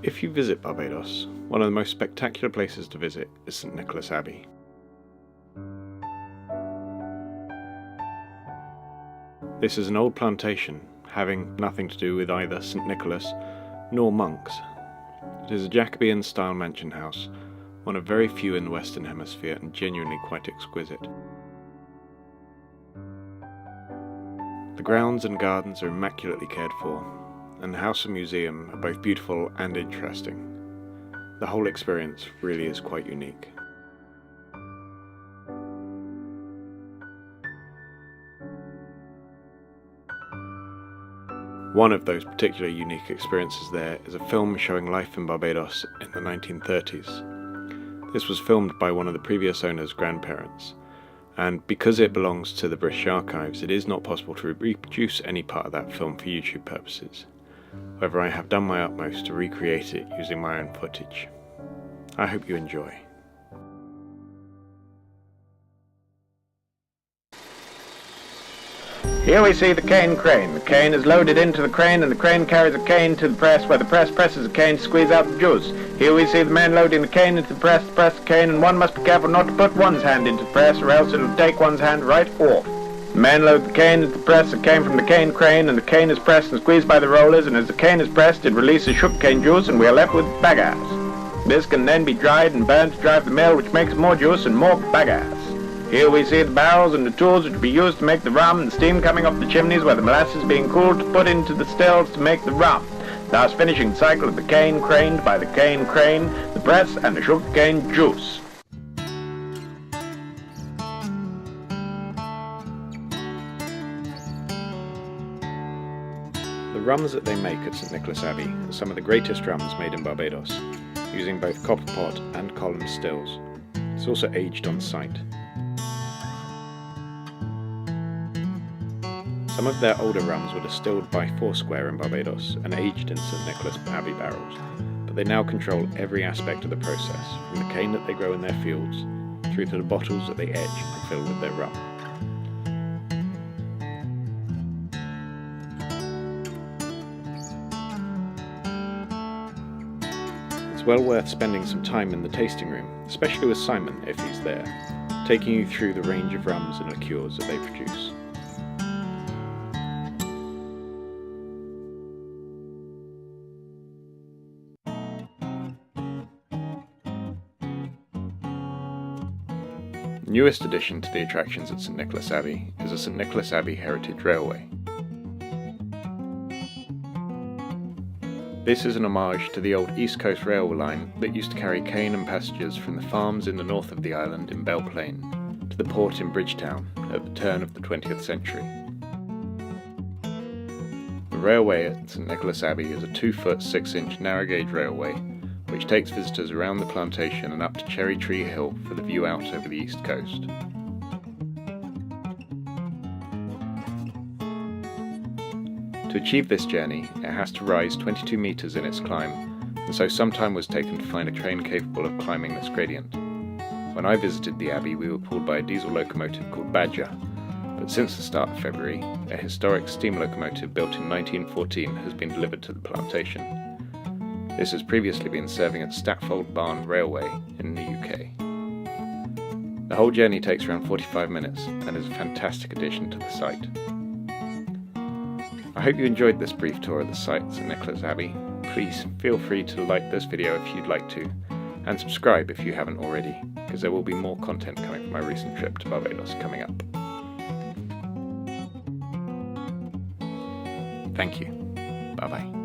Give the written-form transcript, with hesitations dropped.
If you visit Barbados, one of the most spectacular places to visit is St Nicholas Abbey. This is an old plantation, having nothing to do with either St Nicholas nor monks. It is a Jacobean-style mansion house, one of very few in the Western Hemisphere and genuinely quite exquisite. The grounds and gardens are immaculately cared for, and the house and museum are both beautiful and interesting. The whole experience really is quite unique. One of those particularly unique experiences there is a film showing life in Barbados in the 1930s. This was filmed by one of the previous owner's grandparents, and because it belongs to the British Archives, it is not possible to reproduce any part of that film for YouTube purposes. However, I have done my utmost to recreate it using my own footage. I hope you enjoy. Here we see the cane crane. The cane is loaded into the crane and the crane carries a cane to the press where the press presses the cane to squeeze out the juice. Here we see the man loading the cane into the press the cane, and one must be careful not to put one's hand into the press or else it'll take one's hand right off. The man loads the cane into the press that came from the cane crane, and the cane is pressed and squeezed by the rollers, and as the cane is pressed it releases sugarcane juice and we are left with bagasse. This can then be dried and burned to drive the mill, which makes more juice and more bagasse. Here we see the barrels and the tools which will be used to make the rum, and the steam coming off the chimneys where the molasses being cooled to put into the stills to make the rum, thus finishing the cycle of the cane craned by the cane crane, the press and the sugarcane juice. The rums that they make at St Nicholas Abbey are some of the greatest rums made in Barbados, using both copper pot and column stills. It's also aged on site. Some of their older rums were distilled by Foursquare in Barbados and aged in St Nicholas Abbey barrels, but they now control every aspect of the process, from the cane that they grow in their fields, through to the bottles that they edge and fill with their rum. It's well worth spending some time in the tasting room, especially with Simon if he's there, taking you through the range of rums and liqueurs that they produce. The newest addition to the attractions at St Nicholas Abbey is the St Nicholas Abbey Heritage Railway. This is an homage to the old East Coast railway line that used to carry cane and passengers from the farms in the north of the island in Belle Plaine to the port in Bridgetown at the turn of the 20th century. The railway at St Nicholas Abbey is a 2-foot 6-inch narrow gauge railway which takes visitors around the plantation and up to Cherry Tree Hill for the view out over the east coast. To achieve this journey, it has to rise 22 metres in its climb, and so some time was taken to find a train capable of climbing this gradient. When I visited the Abbey, we were pulled by a diesel locomotive called Badger, but since the start of February, a historic steam locomotive built in 1914 has been delivered to the plantation. This has previously been serving at Statfold Barn Railway in the UK. The whole journey takes around 45 minutes and is a fantastic addition to the site. I hope you enjoyed this brief tour of the site at St Nicholas Abbey. Please feel free to like this video if you'd like to, and subscribe if you haven't already, because there will be more content coming from my recent trip to Barbados coming up. Thank you. Bye bye.